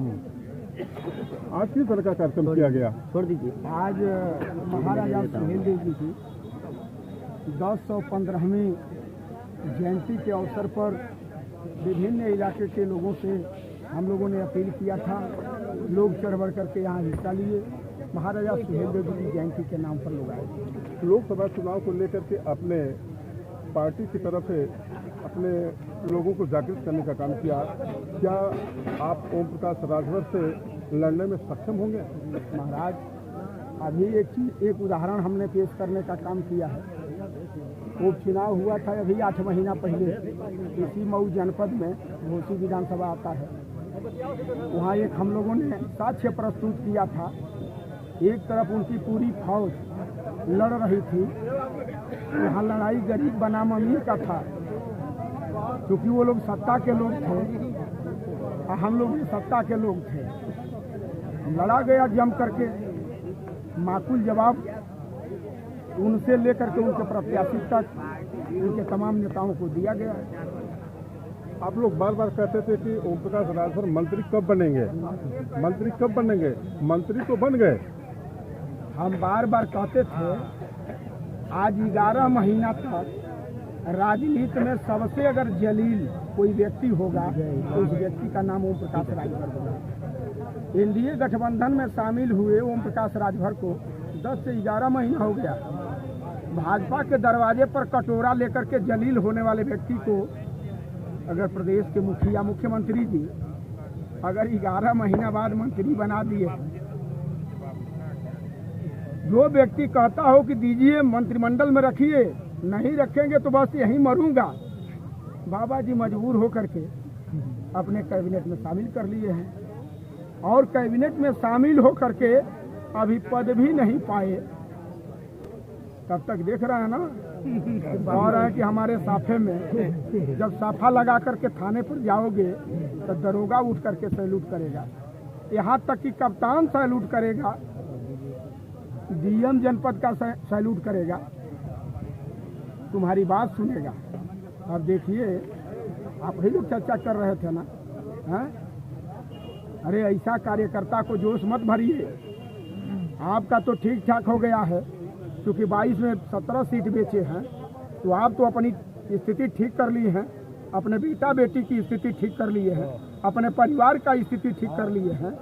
आज किस तरह का कार्यक्रम किया गया? छोड़ दीजिए। आज महाराजा सुहेलदेव जी की 1015वीं जयंती के अवसर पर विभिन्न इलाके के लोगों से हम लोगों ने अपील किया था, लोग चढ़ बढ़ करके यहाँ हिस्सा लिए। महाराजा सुहेलदेव जी की जयंती के नाम पर लोग आए। लोकसभा चुनाव को लेकर के अपने पार्टी की तरफ से अपने लोगों को जागृत करने का काम किया। क्या आप ओम प्रकाश राजभर से लड़ने में सक्षम होंगे? महाराज, अभी एक उदाहरण हमने पेश करने का काम किया है। उपचुनाव हुआ था अभी 8 महीना पहले इसी मऊ जनपद में घोसी विधानसभा आता है। वहाँ एक हम लोगों ने साक्ष्य प्रस्तुत किया था। एक तरफ उनकी पूरी फौज लड़ रही थी, वहाँ लड़ाई गरीब बनाम अमीर का था, क्योंकि वो लोग सत्ता के लोग थे और हम लोग सत्ता के लोग थे। लड़ा गया जम करके, माकूल जवाब उनसे लेकर के उनके प्रत्याशी तक उनके तमाम नेताओं को दिया गया। आप लोग बार बार कहते थे कि ओम प्रकाश राजभर मंत्री कब बनेंगे, मंत्री कब बनेंगे, मंत्री तो बन गए। हम बार बार कहते थे, आज 11 महीना तक राजनीति में सबसे अगर जलील कोई व्यक्ति होगा तो उस व्यक्ति का नाम ओम प्रकाश राजभर होगा। एनडीए गठबंधन में शामिल हुए ओम प्रकाश राजभर को 10 से 11 महीना हो गया। भाजपा के दरवाजे पर कटोरा लेकर के जलील होने वाले व्यक्ति को अगर प्रदेश के मुखिया मुख्यमंत्री जी अगर 11 महीना बाद मंत्री बना दिए, जो व्यक्ति कहता हो कि दीजिए मंत्रिमंडल में रखिए, नहीं रखेंगे तो बस यहीं मरूंगा, बाबा जी मजबूर होकर के अपने कैबिनेट में शामिल कर लिए हैं और कैबिनेट में शामिल होकर के अभी पद भी नहीं पाए। तब तक देख रहे हैं ना, और है कि हमारे साफे में जब साफा लगा करके थाने पर जाओगे तो दरोगा उठ करके सैल्यूट करेगा, यहाँ तक कि कप्तान सैल्यूट करेगा, डीएम जनपद का सैल्यूट करेगा, तुम्हारी बात सुनेगा। अब देखिए, आप ही लोग चर्चा कर रहे थे ना, हैं? अरे ऐसा कार्यकर्ता को जोश मत भरिए। आपका तो ठीक ठाक हो गया है, क्योंकि 22 में 17 सीट बेचे हैं, तो आप तो अपनी स्थिति ठीक कर ली है, अपने बेटा बेटी की स्थिति ठीक कर लिए हैं, अपने परिवार का स्थिति ठीक कर लिए हैं।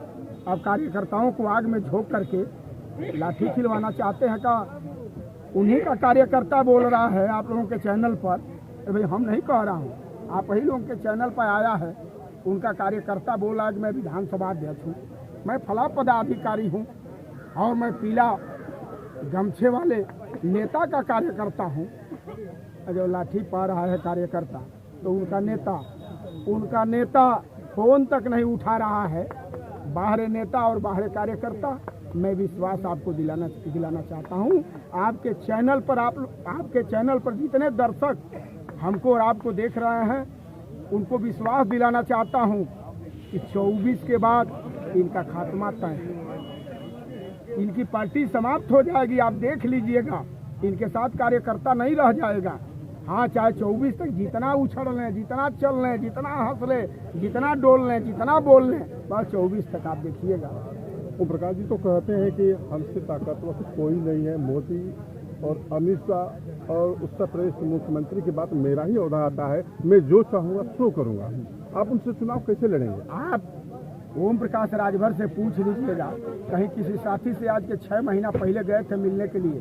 अब कार्यकर्ताओं को आग में झोंक करके लाठी खिलवाना चाहते हैं का? उन्हीं का कार्यकर्ता बोल रहा है आप लोगों के चैनल पर। भाई हम नहीं कह रहा हूँ, आप ही लोगों के चैनल पर आया है, उनका कार्यकर्ता बोला कि मैं विधानसभा अध्यक्ष हूँ, मैं फला पदाधिकारी हूँ और मैं पीला गमछे वाले नेता का कार्यकर्ता हूँ। जो लाठी पा रहा है कार्यकर्ता, तो उनका नेता फोन तक नहीं उठा रहा है। बाहरी नेता और बाहरी कार्यकर्ता, मैं विश्वास आपको दिलाना चाहता हूँ। आपके चैनल पर जितने दर्शक हमको और आपको देख रहे हैं, उनको विश्वास दिलाना चाहता हूँ कि 24 के बाद इनका खात्मा तय है, इनकी पार्टी समाप्त हो जाएगी। आप देख लीजिएगा, इनके साथ कार्यकर्ता नहीं रह जाएगा। हाँ, चाहे 24 तक जितना उछल लें, जितना चल लें, जितना हंस लें, जितना डोल लें, जितना बोल लें, बस 24 तक आप देखिएगा। ओम प्रकाश जी तो कहते हैं कि हमसे ताकतवर कोई नहीं है, मोदी और अमित शाह और उत्तर प्रदेश के मुख्यमंत्री की बात मेरा ही ओहदा आता है, मैं जो चाहूँगा सो करूँगा। आप उनसे चुनाव कैसे लड़ेंगे? आप ओम प्रकाश राजभर से पूछ लीजिएगा, कहीं किसी साथी से आज के 6 महीना पहले गए थे मिलने के लिए,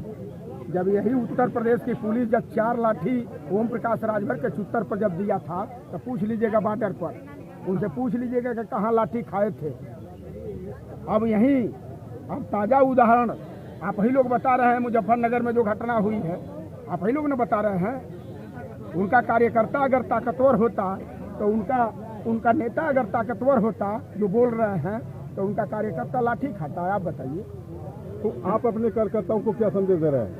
जब यही उत्तर प्रदेश की पुलिस जब 4 लाठी ओम प्रकाश राजभर के चुत्तर पर जब दिया था, तो पूछ लीजिएगा बॉर्डर पर, उनसे पूछ लीजिएगा कि कहाँ लाठी खाए थे। अब यहीं अब ताज़ा उदाहरण आप ही लोग बता रहे हैं, मुजफ्फरनगर में जो घटना हुई है, आप ही लोग ने बता रहे हैं। उनका कार्यकर्ता अगर ताकतवर होता, तो उनका नेता अगर ताकतवर होता जो बोल रहे हैं, तो उनका कार्यकर्ता लाठी खाता है। आप बताइए, तो आप अपने कार्यकर्ताओं को क्या संदेश दे रहे हैं?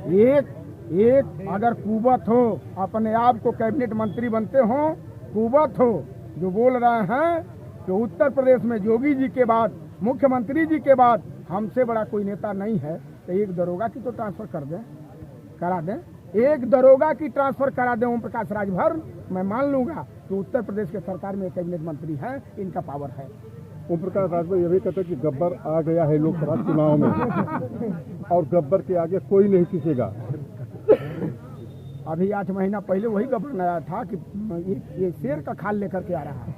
एक अगर कुवत हो, अपने आप को कैबिनेट मंत्री बनते हो, कुवत हो, जो बोल रहे हैं कि उत्तर प्रदेश में योगी जी के बाद, मुख्यमंत्री जी के बाद हमसे बड़ा कोई नेता नहीं है, तो एक दरोगा की तो ट्रांसफर करा दें, एक दरोगा की ट्रांसफर करा दें ओम प्रकाश राजभर, मैं मान लूंगा कि उत्तर प्रदेश के सरकार में कैबिनेट मंत्री है, इनका पावर है। ओम प्रकाश राजभर ये भी कहते हैं कि गब्बर आ गया है लोकसभा चुनाव में और गब्बर के आगे कोई नहीं खींचेगा। अभी 8 महीना पहले वही गब्बर आया था कि ये शेर का खाल लेकर के आ रहा है,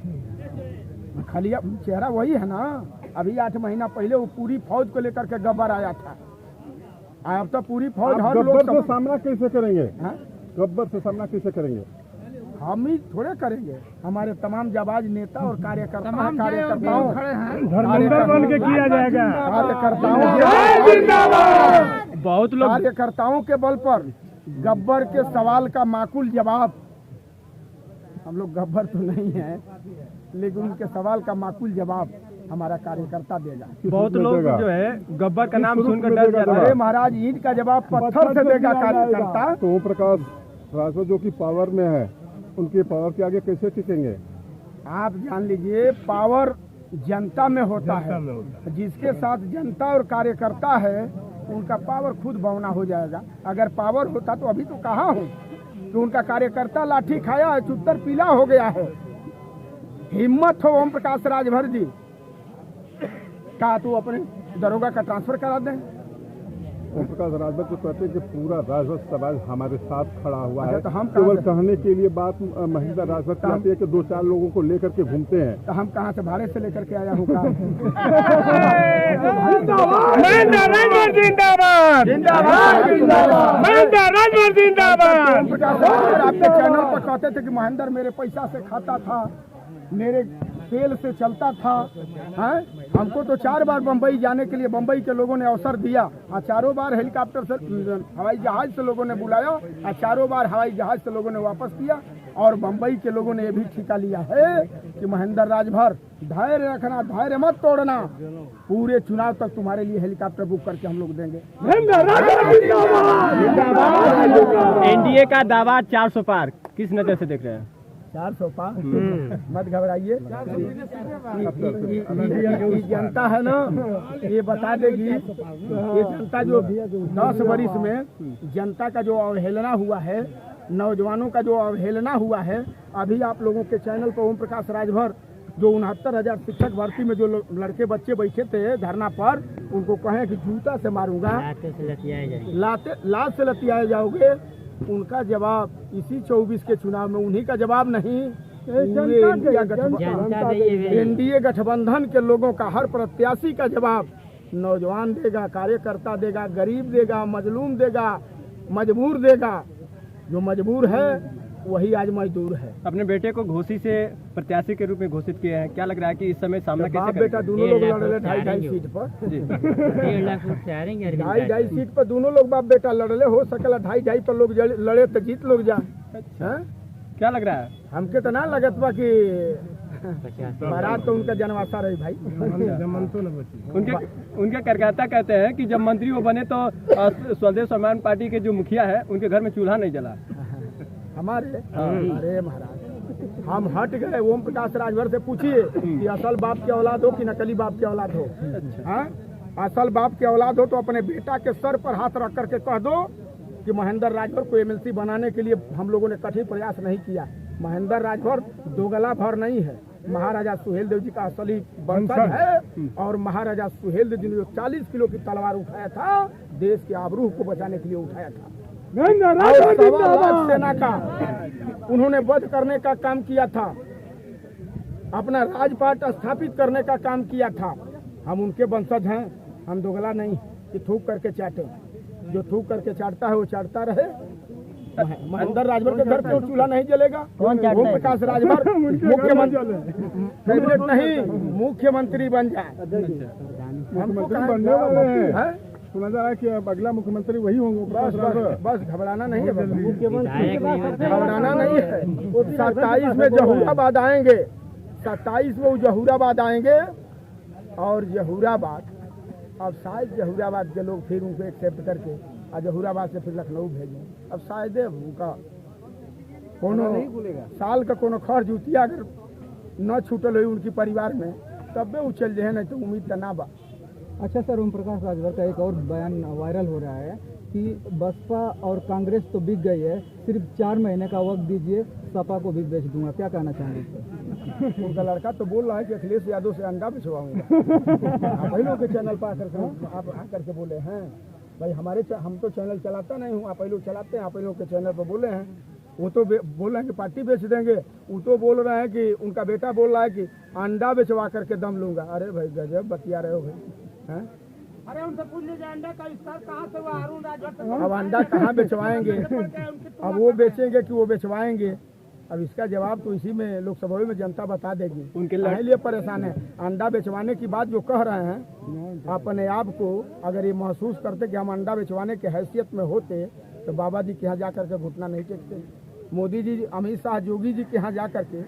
खलिया चेहरा वही है ना। अभी 8 महीना पहले वो पूरी फौज को लेकर के गब्बर आया था, अब तो पूरी फौज हर लोग गब्बर से सामना कैसे करेंगे? हाँ? गब्बर से सामना कैसे करेंगे? हम ही थोड़े करेंगे, हमारे तमाम जाबाज नेता और कार्यकर्ताओं खड़े हैं, धर्मेंद्र बन के किया जाएगा। बहुत लोग कार्यकर्ताओं के बल पर गब्बर के सवाल का माकूल जवाब, हम लोग गब्बर तो नहीं है लेकिन उनके सवाल का माकूल जवाब हमारा कार्यकर्ता देगा। बहुत लोग जो है गब्बर का नाम सुनकर डर जाते हैं। अरे महाराज, ईंट का जवाब पत्थर से देगा कार्यकर्ता। तो ओम प्रकाश राजभर जो कि पावर में है, उनके पावर के आगे कैसे टिकेंगे? आप जान लीजिए, पावर जनता में होता है, जिसके साथ जनता और कार्यकर्ता है उनका पावर खुद बौना हो जाएगा। अगर पावर होता तो अभी तो कहाँ हो, तो उनका कार्यकर्ता लाठी खाया है, चुत्तर पीला हो गया है। हिम्मत हो ओम प्रकाश राजभर जी का तो अपने दरोगा का ट्रांसफर करा दें। ओम प्रकाश राजभर तो कहते हैं कि पूरा राजभर समाज हमारे साथ खड़ा हुआ है। तो हम केवल कहने के लिए बात महेंद्र राजभर चाहते हैं कि 2-4 लोगों को लेकर के घूमते हैं। तो हम कहाँ से भाड़े से लेकर के आया हूँ का? आपके चैनल पर कहते थे कि महेंद्र मेरे पैसा से खाता था, मेरे तेल से चलता था, हैं? हमको तो 4 बार बम्बई जाने के लिए बम्बई के लोगों ने अवसर दिया, और 4 बार हेलीकॉप्टर से हवाई जहाज से लोगों ने बुलाया, और 4 बार हवाई जहाज से लोगों ने वापस किया। और बम्बई के लोगों ने ये भी ठिका लिया है कि महेंद्र राजभर धैर्य रखना, धैर्य मत तोड़ना, पूरे चुनाव तक तुम्हारे लिए हेलीकॉप्टर बुक करके हम लोग देंगे। एनडीए का दावा 400 पार, किस नजर से देख रहे हैं? 400 पार मत घबराइए, ये जनता है ना, ये बता देगी। ये जनता जो 10 वर्ष में जनता का जो अवहेलना हुआ है, नौजवानों का जो अवहेलना हुआ है, अभी आप लोगों के चैनल पर ओम प्रकाश राजभर जो 69,000 शिक्षक भर्ती में जो लड़के बच्चे बैठे थे धरना पर, उनको कहें कि जूता से मारूंगा, लात से लतियाए जाओगे, उनका जवाब इसी 24 के चुनाव में उन्हीं का जवाब नहीं, एनडीए गठबंधन के लोगों का, हर प्रत्याशी का जवाब नौजवान देगा, कार्यकर्ता देगा, गरीब देगा, मजलूम देगा, मजबूर देगा। जो मजबूर है वही आज मजदूर है। अपने बेटे को घोसी से प्रत्याशी के रूप में घोषित किया है, क्या लग रहा है कि इस समय सामना कैसे बाप बेटा दोनों लोग लड़ रहे 2.5 सीट पर, 2.5 सीट पर दोनों लोग बाप बेटा लड़ रहे। हो सकेला 2.5 पर लोग लड़े तो जीत लोग जा। क्या लग रहा है? हमके तो ना लगत बा कि महाराज तो उनका जनवासा रही भाई। उनके कार्यकर्ता कहते हैं कि जब मंत्री वो बने तो स्वदेश सम्मान पार्टी के जो मुखिया है उनके घर में चूल्हा नहीं जला। हमारे अरे महाराज, हम हट गए। ओम प्रकाश राजभर से पूछिए कि असल बाप की औलाद हो कि नकली बाप की औलाद हो। हाँ, असल बाप की औलाद हो तो अपने बेटा के सर पर हाथ रख करके कह दो कि महेंद्र राजभर को एमएलसी बनाने के लिए हम लोगों ने कठिन प्रयास नहीं किया। महेंद्र राजभर दोगला भर नहीं है, महाराजा सुहेलदेव जी का असली वंशज है। और महाराजा सुहेलदेव जी ने जो 40 किलो की तलवार उठाया था, देश के आबरूह को बचाने के लिए उठाया था। सेना का उन्होंने वध करने का काम किया था, अपना राजपाट स्थापित करने का काम किया था। हम उनके वंशज हैं, हम दोगला नहीं कि थूक करके चाटे। जो थूक करके चाटता है वो चाटता रहे। महेंद्र राजभर के घर पे चूल्हा नहीं जलेगा। ओम प्रकाश राजभर मुख्यमंत्री कैबिनेट नहीं, मुख्यमंत्री बन जाए। मुख्यमंत्री बनने वाले हैं, सुना जा रहा है कि अब अगला मुख्यमंत्री वही होंगे। बस घबराना नहीं है, घबराना नहीं है। 27 में जहूराबाद आएंगे, 27 में वो जहूराबाद आएंगे। और जहूराबाद, अब शायद जहूराबाद के लोग फिर उनको एक्सेप्ट करके और जहूराबाद से फिर लखनऊ भेजें। अब शायद उनका कोनो साल का कोनो खर्च जुतिया अगर न छूटल हो उनकी परिवार में, तब वो चल जाए, नहीं तो उम्मीद का ना बा। अच्छा सर, ओम प्रकाश राजभर का एक और बयान वायरल हो रहा है कि बसपा और कांग्रेस तो बिक गई है, सिर्फ 4 महीने का वक्त दीजिए, सपा को भी बेच दूंगा। क्या कहना चाहेंगे? उनका लड़का तो बोल रहा है कि अखिलेश यादव से अंडा बिछवाऊंगा। आप ही लोग के चैनल पर आप आकर के बोले हैं भाई हम तो चैनल चलाता नहीं हूँ, आप ही लोग चलाते हैं, आप ही लोग के चैनल पर बोले हैं। वो तो बोल रहे हैं कि पार्टी बेच देंगे, वो तो बोल रहे हैं कि उनका बेटा बोल रहा है कि अंडा बेचवा करके दम लूंगा। अरे भाई गजब बतिया रहे हो भाई हैं। अरे उनसे पूछ लीजिए अंडा का विस्तार कहाँ से हुआ अरुण राजभर। अब अंडा कहाँ बेचवाएंगे, अब वो बेचेंगे कि वो बेचवाएंगे, अब इसका जवाब तो इसी में लोकसभा में जनता बता देगी। उनके लिए परेशान है। अंडा बेचवाने की बात जो कह रहे हैं, अपने आप को अगर ये महसूस करते कि हम अंडा बेचवाने के हैसियत में होते तो बाबा जी के यहाँ जाकर के घुटना नहीं टेकते। मोदी जी, अमित शाह, योगी जी के यहाँ जाकर के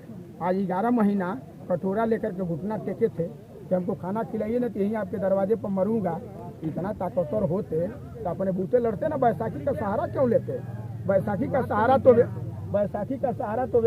आज 11 महीना कटोरा लेकर के घुटना टेके थे कि हमको खाना खिलाइए ना, तो यहीं आपके दरवाजे पर मरूंगा। इतना ताकतवर होते तो अपने बूते लड़ते ना। बैसाखी का सहारा क्यों लेते? बैसाखी का सहारा तो